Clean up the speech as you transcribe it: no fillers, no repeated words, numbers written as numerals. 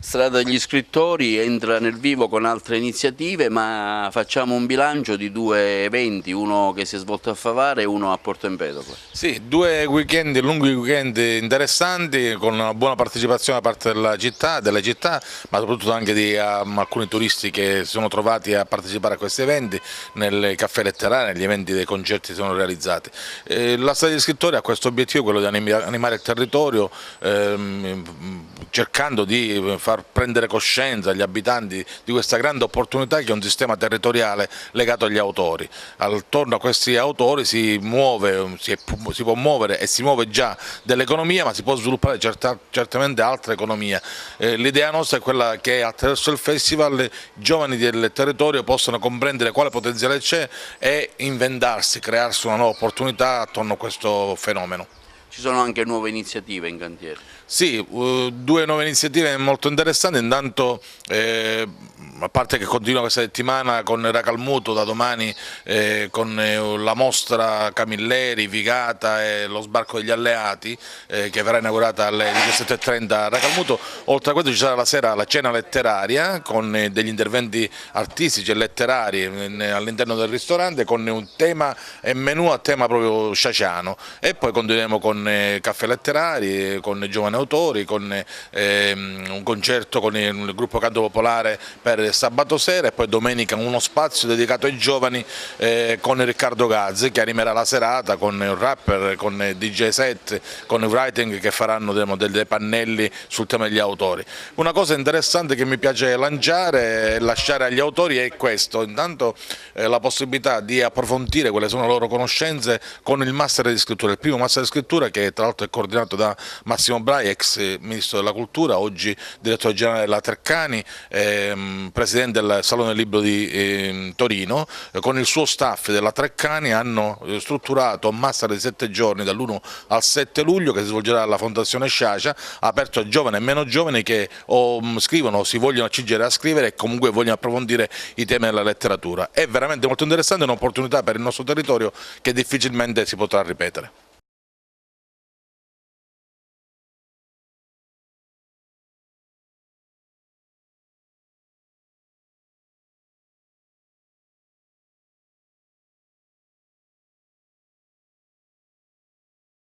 Strada degli Scrittori entra nel vivo con altre iniziative, ma facciamo un bilancio di due eventi, uno che si è svolto a Favara e uno a Porto Empedocle. Sì, due weekend, lunghi weekend interessanti, con una buona partecipazione da parte delle città, ma soprattutto anche di alcuni turisti che si sono trovati a partecipare a questi eventi, nei caffè letterari, negli eventi dei concerti che sono realizzati. La Strada degli Scrittori ha questo obiettivo, quello di animare il territorio, cercando di far prendere coscienza agli abitanti di questa grande opportunità che è un sistema territoriale legato agli autori. Attorno a questi autori si può muovere e si muove già dell'economia, ma si può sviluppare certamente altra economia. L'idea nostra è quella che attraverso il festival i giovani del territorio possano comprendere quale potenziale c'è e inventarsi, crearsi una nuova opportunità attorno a questo fenomeno. Ci sono anche nuove iniziative in cantiere. Sì, due nuove iniziative molto interessanti. Intanto, a parte che continua questa settimana con Racalmuto, da domani con la mostra Camilleri, Vigata e lo sbarco degli alleati, che verrà inaugurata alle 17:30 a Racalmuto. Oltre a questo ci sarà la sera la cena letteraria con degli interventi artistici e letterari all'interno del ristorante, con un tema e menù a tema proprio sciaciano, e poi continueremo con caffè letterari, con giovani autori, con un concerto con il gruppo Canto Popolare per sabato sera, e poi domenica uno spazio dedicato ai giovani con Riccardo Gazzi, che animerà la serata con un rapper, con DJ set, con i writing che faranno dei pannelli sul tema degli autori. Una cosa interessante che mi piace lanciare e lasciare agli autori è questo: intanto la possibilità di approfondire quelle sono le loro conoscenze con il master di scrittura, il primo master di scrittura, che tra l'altro è coordinato da Massimo Brai, ex Ministro della Cultura, oggi Direttore Generale della Treccani, Presidente del Salone del Libro di Torino. Con il suo staff della Treccani hanno strutturato un master di 7 giorni dall'1 al 7 luglio che si svolgerà alla Fondazione Sciascia, aperto a giovani e meno giovani che scrivono o si vogliono accingere a scrivere e comunque vogliono approfondire i temi della letteratura. È veramente molto interessante, è un'opportunità per il nostro territorio che difficilmente si potrà ripetere.